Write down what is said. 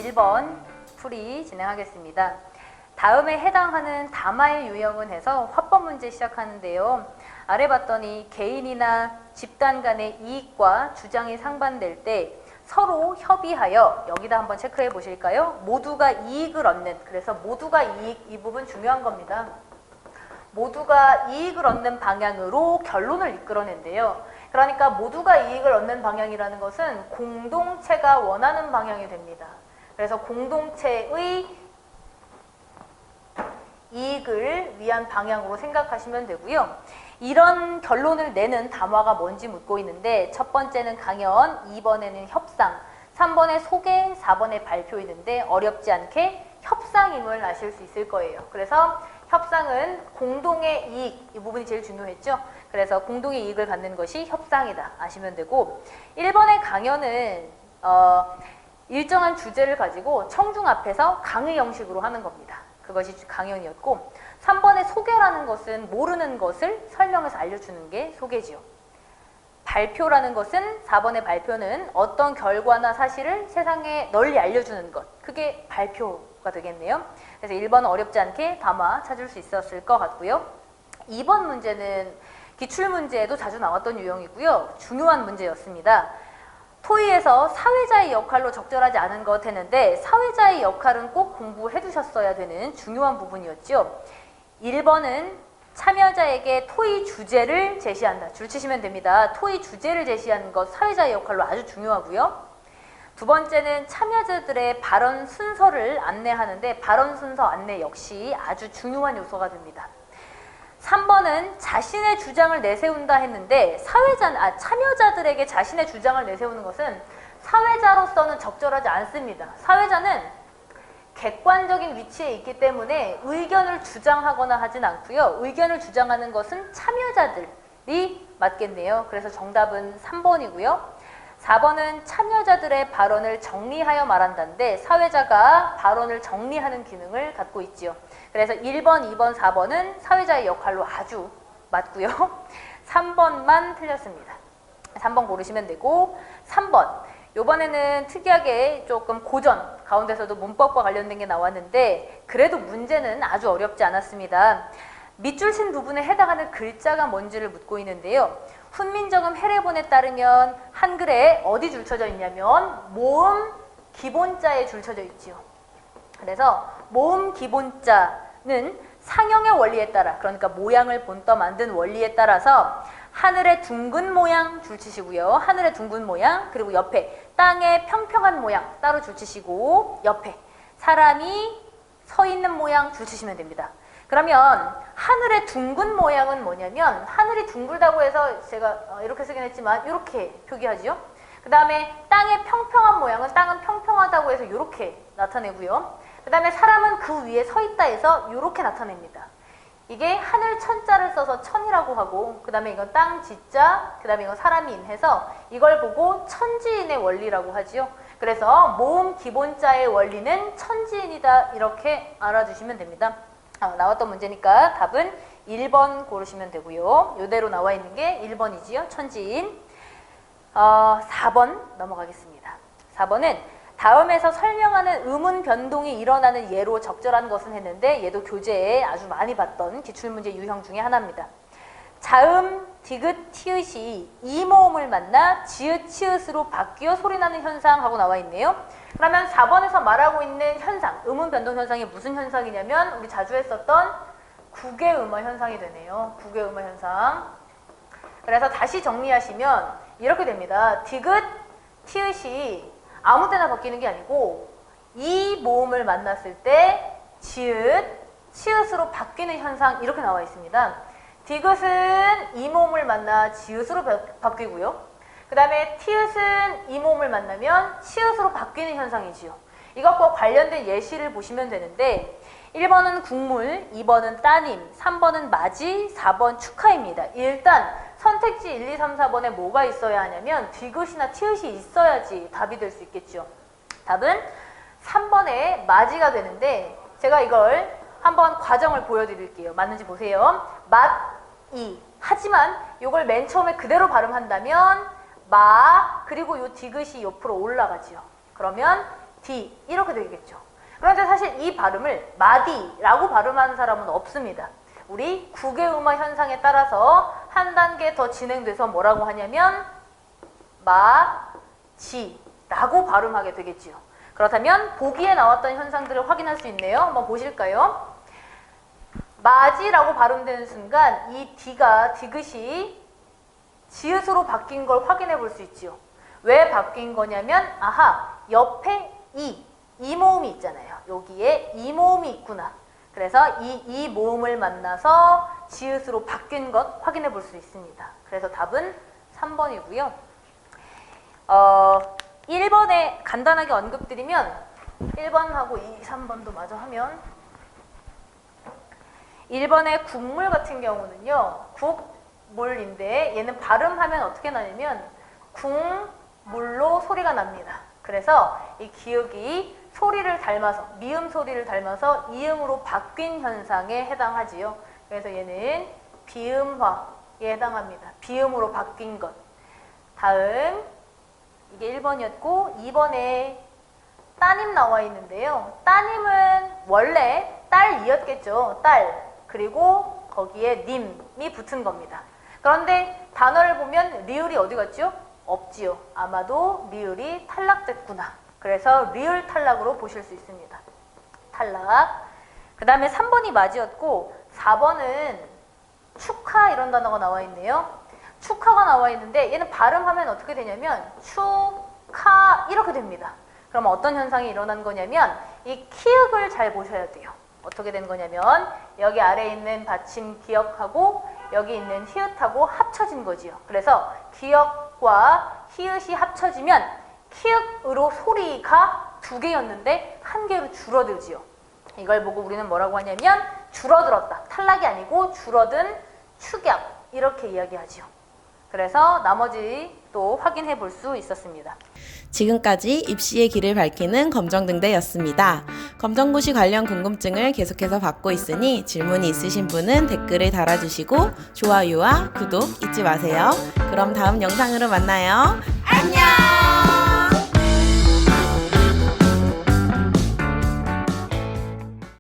1번 풀이 진행하겠습니다. 다음에 해당하는 담화의 유형은 해서 화법 문제 시작하는데요. 아래 봤더니 개인이나 집단 간의 이익과 주장이 상반될 때 서로 협의하여, 여기다 한번 체크해 보실까요? 모두가 이익을 얻는, 그래서 모두가 이익, 이 부분 중요한 겁니다. 모두가 이익을 얻는 방향으로 결론을 이끌어낸대요. 그러니까 모두가 이익을 얻는 방향이라는 것은 공동체가 원하는 방향이 됩니다. 그래서 공동체의 이익을 위한 방향으로 생각하시면 되고요. 이런 결론을 내는 담화가 뭔지 묻고 있는데, 첫 번째는 강연, 2번에는 협상, 3번에 소개, 4번에 발표 있는데 어렵지 않게 협상임을 아실 수 있을 거예요. 그래서 협상은 공동의 이익, 이 부분이 제일 중요했죠. 그래서 공동의 이익을 갖는 것이 협상이다 아시면 되고, 1번의 강연은 일정한 주제를 가지고 청중 앞에서 강의 형식으로 하는 겁니다. 그것이 강연이었고, 3번의 소개라는 것은 모르는 것을 설명해서 알려주는 게 소개지요. 발표라는 것은, 4번의 발표는 어떤 결과나 사실을 세상에 널리 알려주는 것, 그게 발표가 되겠네요. 그래서 1번은 어렵지 않게 담화 찾을 수 있었을 것 같고요. 2번 문제는 기출문제에도 자주 나왔던 유형이고요. 중요한 문제였습니다. 토의에서 사회자의 역할로 적절하지 않은 것 했는데, 사회자의 역할은 꼭 공부해 두셨어야 되는 중요한 부분이었죠. 1번은 참여자에게 토의 주제를 제시한다. 줄 치시면 됩니다. 토의 주제를 제시하는 것, 사회자의 역할로 아주 중요하고요. 두 번째는 참여자들의 발언 순서를 안내하는데, 발언 순서 안내 역시 아주 중요한 요소가 됩니다. 3번은 자신의 주장을 내세운다 했는데, 참여자들에게 자신의 주장을 내세우는 것은 사회자로서는 적절하지 않습니다. 사회자는 객관적인 위치에 있기 때문에 의견을 주장하거나 하진 않고요. 의견을 주장하는 것은 참여자들이 맞겠네요. 그래서 정답은 3번이고요. 4번은 참여자들의 발언을 정리하여 말한다는데, 사회자가 발언을 정리하는 기능을 갖고 있지요. 그래서 1번, 2번, 4번은 사회자의 역할로 아주 맞고요. 3번만 틀렸습니다. 3번 고르시면 되고, 3번. 이번에는 특이하게 조금 고전, 가운데서도 문법과 관련된 게 나왔는데, 그래도 문제는 아주 어렵지 않았습니다. 밑줄 친 부분에 해당하는 글자가 뭔지를 묻고 있는데요. 훈민정음 해례본에 따르면 한글에 어디 줄쳐져 있냐면 모음 기본자에 줄쳐져 있지요. 그래서 모음 기본자는 상형의 원리에 따라, 그러니까 모양을 본떠 만든 원리에 따라서 하늘의 둥근 모양 줄치시고요. 하늘의 둥근 모양, 그리고 옆에 땅의 평평한 모양 따로 줄치시고, 옆에 사람이 서 있는 모양 줄치시면 됩니다. 그러면 하늘의 둥근 모양은 뭐냐면, 하늘이 둥글다고 해서 제가 이렇게 쓰긴 했지만 이렇게 표기하죠. 그 다음에 땅의 평평한 모양은 땅은 평평하다고 해서 이렇게 나타내고요. 그 다음에 사람은 그 위에 서 있다 해서 이렇게 나타냅니다. 이게 하늘 천자를 써서 천이라고 하고, 그 다음에 이건 땅 지자, 그 다음에 이건 사람인 해서 이걸 보고 천지인의 원리라고 하지요. 그래서 모음 기본자의 원리는 천지인이다, 이렇게 알아두시면 됩니다. 나왔던 문제니까 답은 1번 고르시면 되고요. 이대로 나와 있는 게 1번이지요. 천지인. 4번 넘어가겠습니다. 4번은 다음에서 설명하는 의문 변동이 일어나는 예로 적절한 것은 했는데, 얘도 교재에 아주 많이 봤던 기출문제 유형 중에 하나입니다. 자음, 디귿, 티읕이 이 모음을 만나 지읒, 치읓으로 바뀌어 소리나는 현상 하고 나와 있네요. 그러면 4번에서 말하고 있는 현상, 의문 변동 현상이 무슨 현상이냐면, 우리 자주 했었던 국외음화 현상이 되네요. 국외음화 현상. 그래서 다시 정리하시면 이렇게 됩니다. 디귿, 티읕이 아무 때나 바뀌는 게 아니고, 이 모음을 만났을 때 지읒, 치읓으로 바뀌는 현상, 이렇게 나와 있습니다. 디귿은 이 모음을 만나 지읒으로 바뀌고요. 그 다음에 티읕은 이 모음을 만나면 치읓으로 바뀌는 현상이지요. 이것과 관련된 예시를 보시면 되는데, 1번은 국물, 2번은 따님, 3번은 맞이, 4번 축하입니다. 일단 선택지 1, 2, 3, 4번에 뭐가 있어야 하냐면 디귿이나 티읕이 있어야지 답이 될 수 있겠죠. 답은 3번에 맞이가 되는데, 제가 이걸 한번 과정을 보여드릴게요. 맞는지 보세요. 맞이. 하지만 이걸 맨 처음에 그대로 발음한다면 마, 그리고 요 디귿이 옆으로 올라가지요. 그러면 디 이렇게 되겠죠. 그런데 사실 이 발음을 마디라고 발음하는 사람은 없습니다. 우리 국외음화 현상에 따라서 한 단계 더 진행돼서 뭐라고 하냐면 마지라고 발음하게 되겠지요. 그렇다면 보기에 나왔던 현상들을 확인할 수 있네요. 한번 보실까요? 마지라고 발음되는 순간 이 D가 디귿이 지읒으로 바뀐 걸 확인해 볼 수 있지요. 왜 바뀐 거냐면 아하, 옆에 이 모음이 있잖아요. 여기에 이 모음이 있구나. 그래서 이 모음을 만나서 지읒으로 바뀐 것 확인해 볼 수 있습니다. 그래서 답은 3번이고요. 1번에 간단하게 언급드리면 1번하고 2, 3번도 마저 하면 1번의 국물 같은 경우는요. 국물인데 얘는 발음하면 어떻게 나냐면 국물로 소리가 납니다. 그래서 이 기역이 소리를 닮아서 미음 소리를 닮아서 이음으로 바뀐 현상에 해당하지요. 그래서 얘는 비음화에 해당합니다. 비음으로 바뀐 것. 다음 이게 1번이었고 2번에 따님 나와 있는데요. 따님은 원래 딸이었겠죠. 딸. 그리고 거기에 님이 붙은 겁니다. 그런데 단어를 보면 리을이 어디 갔죠? 없지요. 아마도 리을이 탈락됐구나. 그래서 리을 탈락으로 보실 수 있습니다. 탈락. 그 다음에 3번이 맞이였고 4번은 축하 이런 단어가 나와 있네요. 축하가 나와 있는데 얘는 발음하면 어떻게 되냐면 축하 이렇게 됩니다. 그럼 어떤 현상이 일어난 거냐면 이 키읔을 잘 보셔야 돼요. 어떻게 된 거냐면 여기 아래에 있는 받침 기역하고 여기 있는 히읗하고 합쳐진 거지요. 그래서 기역과 히읗이 합쳐지면 키읔으로 소리가 2개였는데 1개로 줄어들지요. 이걸 보고 우리는 뭐라고 하냐면 줄어들었다. 탈락이 아니고 줄어든 축약 이렇게 이야기하지요. 그래서 나머지 또 확인해 볼 수 있었습니다. 지금까지 입시의 길을 밝히는 검정등대였습니다. 검정고시 관련 궁금증을 계속해서 받고 있으니 질문이 있으신 분은 댓글을 달아주시고 좋아요와 구독 잊지 마세요. 그럼 다음 영상으로 만나요. 안녕!